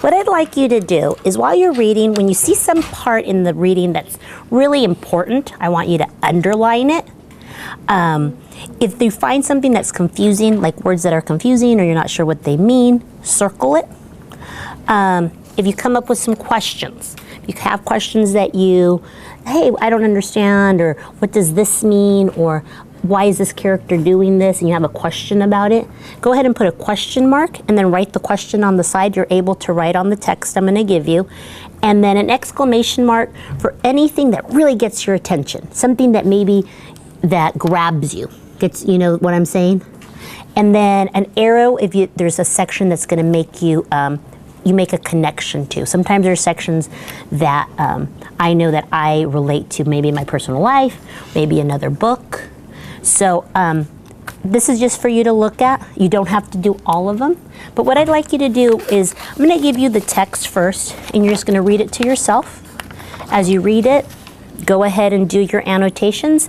What I'd like you to do is while you're reading, when you see some part in the reading that's really important, I want you to underline it. If you find something that's confusing, like words that are confusing or you're not sure what they mean, circle it. If you come up with some questions, you have questions that hey, I don't understand, or what does this mean, or why is this character doing this, and you have a question about it, go ahead and put a question mark and then write the question on the side you're able to write on the text I'm going to give you, and then an exclamation mark for anything that really gets your attention, something that maybe that grabs you, you know what I'm saying? And then an arrow if there's a section that's going to make you make a connection to. Sometimes there are sections that I know that I relate to, maybe in my personal life, maybe another book. So this is just for you to look at. You don't have to do all of them. But what I'd like you to do is, I'm going to give you the text first, and you're just going to read it to yourself. As you read it, go ahead and do your annotations.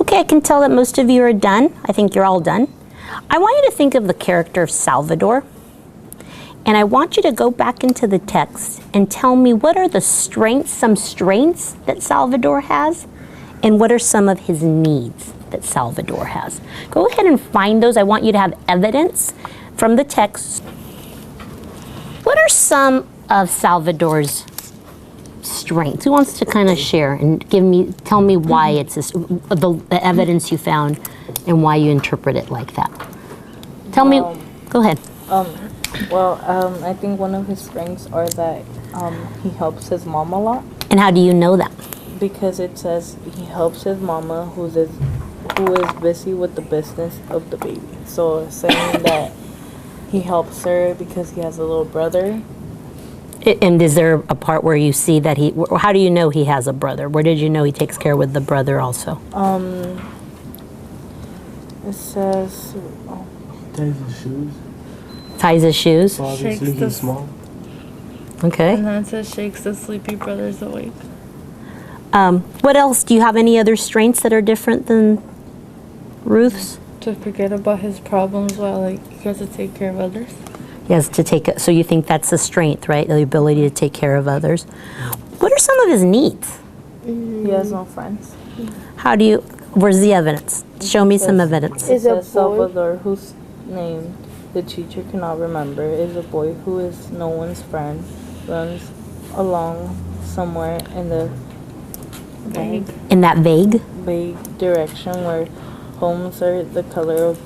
Okay, I can tell that most of you are done. I think you're all done. I want you to think of the character of Salvador. And I want you to go back into the text and tell me what are the strengths, some strengths that Salvador has, and what are some of his needs that Salvador has. Go ahead and find those. I want you to have evidence from the text. What are some of Salvador's strengths? Who wants to kind of share and tell me why it's the evidence you found and why you interpret it like that? Tell me, go ahead. I think one of his strengths are that he helps his mom a lot. And how do you know that? Because it says he helps his mama who is busy with the business of the baby. So saying that he helps her because he has a little brother. And is there a part where you see that how do you know he has a brother? Where did you know he takes care with the brother also? It says... Ties his shoes. Ties his shoes? So obviously he's small. Okay. And then it says shakes the sleepy brothers awake. What else? Do you have any other strengths that are different than Ruth's? To forget about his problems while he has to take care of others. He has to take it. So you think that's a strength, right? The ability to take care of others. What are some of his needs? He has no friends. Where's the evidence? Show me some evidence. It says Salvador, whose name the teacher cannot remember, is a boy who is no one's friend, runs along somewhere in the vague direction where homes are the color of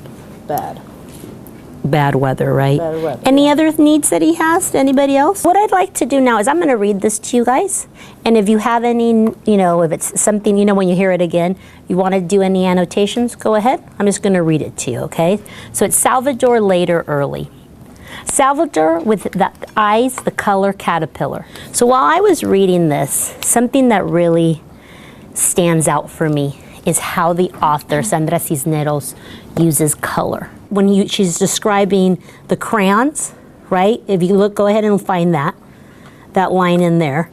bad weather, right? Bad weather. Any other needs that he has? Anybody else? What I'd like to do now is I'm going to read this to you guys. And if you have any, if it's something, when you hear it again, you want to do any annotations, go ahead. I'm just going to read it to you, okay? So it's Salvador later early. Salvador with the eyes, the color caterpillar. So while I was reading this, something that really stands out for me is how the author, Sandra Cisneros, uses color. When she's describing the crayons, right? If you look, go ahead and find that line in there.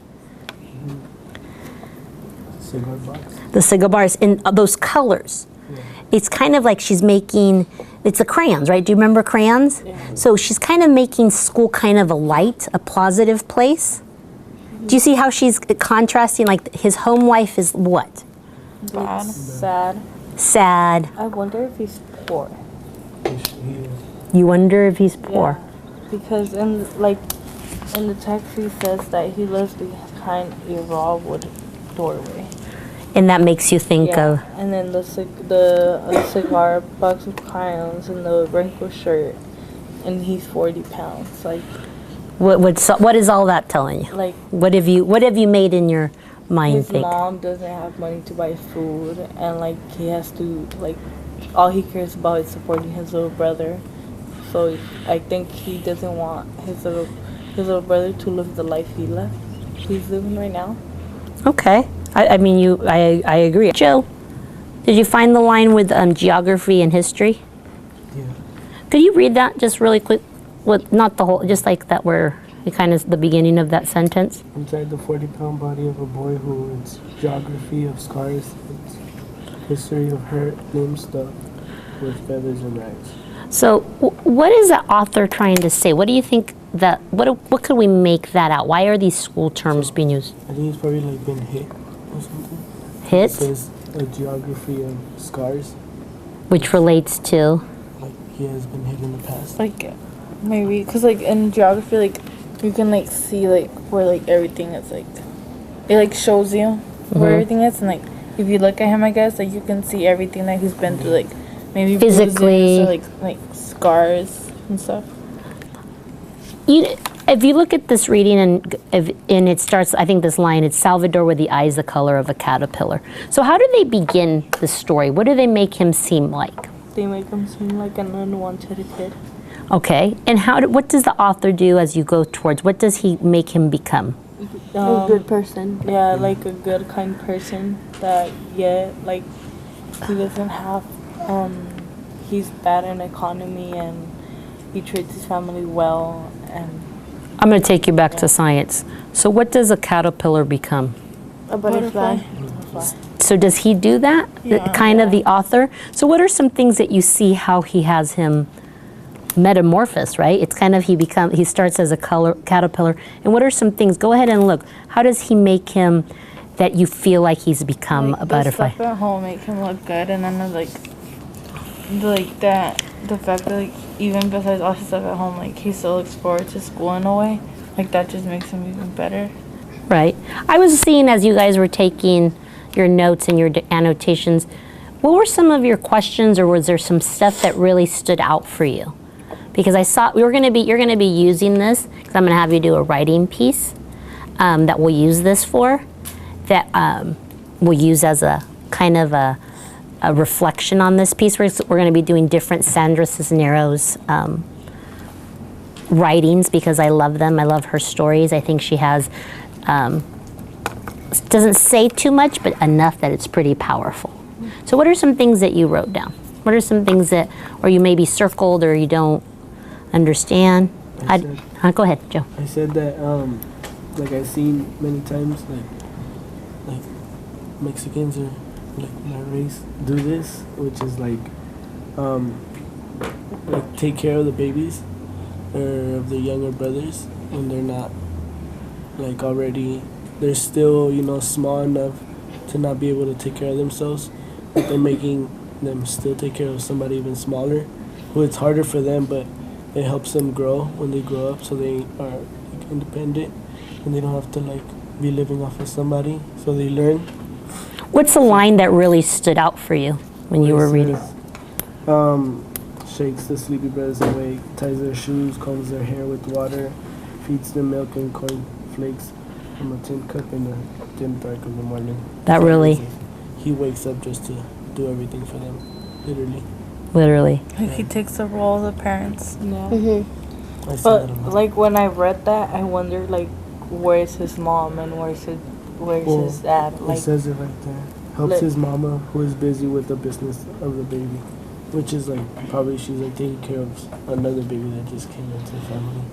Cigar bars. The cigar bars, and those colors. Yeah. It's kind of like she's making, it's the crayons, right? Do you remember crayons? Yeah. So she's kind of making school kind of a light, a positive place. Do you see how she's contrasting, like his home life is what? Sad. I wonder if he's poor. You wonder if he's poor? Yeah, because in the text he says that he lives behind a raw wood doorway. And that makes you think of... And then the cigar box of crayons and the wrinkled shirt, and he's 40 pounds. Like, what is all that telling you? Like, what have you made in your mind his think? mom doesn't have money to buy food, and he has to all he cares about is supporting his little brother. So I think he doesn't want his little brother to live the life he's living right now. Okay. I agree. Joe, did you find the line with geography and history? Yeah. Could you read that just really quick? Not the whole, just like that where Kind of the beginning of that sentence. Inside the 40-pound body of a boy who it's geography of scars, it's history of hurt, limbs stuck with feathers and rags. So what is the author trying to say? What do you think that, what could we make that out? Why are these school terms being used? I think he's probably like been hit or something. Hit? It says a geography of scars, Which relates to? like he has been hit in the past. Like, maybe, because, like, in geography, like, you can, like, see, like, where, like, everything is, like, it, like, shows you where everything is, and, like, if you look at him, I guess, like, you can see everything that he's been through, like, maybe Physically. bruises or, like, scars and stuff. If you look at this reading and it starts, I think this line, it's Salvador with the eyes the color of a caterpillar. So how do they begin the story? What do they make him seem like? They make him seem like an unwanted kid. Okay, and what does the author do as you go towards, what does he make him become? A good person. Yeah, like a good, kind person that, like, he doesn't have, he's bad in economy and he treats his family well and... I'm going to take you back to science. So what does a caterpillar become? A butterfly. So does he do that? Kind of the author? So what are some things that you see how he has him metamorphose, right? It's kind of he starts as a caterpillar. And what are some things, go ahead and look, how does he make him that you feel like he's become Like, a butterfly? the stuff at home make him look good, and then, like that, the fact that, like, even besides all his stuff at home, like, he still looks forward to school in a way. Like, that just makes him even better. Right. I was seeing as you guys were taking your notes and your annotations, what were some of your questions, or was there some stuff that really stood out for you? Because I saw you're going to be using this, because I'm going to have you do a writing piece that we'll use this for, that we'll use as a kind of a reflection on this piece. We're going to be doing different Sandra Cisneros writings because I love them. I love her stories. I think she has, doesn't say too much, but enough that it's pretty powerful. So what are some things that you wrote down? What are some things that, or you maybe circled or you don't understand? Go ahead, Joe. I said that, like I've seen many times, like Mexicans or like my race do this, which is like take care of the babies or of their younger brothers when they're not like already, they're still, you know, small enough to not be able to take care of themselves, but they're making them still take care of somebody even smaller, who it's harder for them, but it helps them grow when they grow up, so they are like, independent and they don't have to like be living off of somebody, so they learn. What's the line that really stood out for you when you were reading? Shakes the sleepy brothers awake, ties their shoes, combs their hair with water, feeds them milk and corn flakes from a tin cup in the dim dark of the morning. That really... He wakes up just to do everything for them, literally. Literally. Like, he takes the role of the parents. Yeah. I see But that a lot. like when I read that, I wondered like where's his mom and where's his dad? It Like says it right there. Helps his mama, who is busy with the business of the baby, which is like probably she's like taking care of another baby that just came into the family.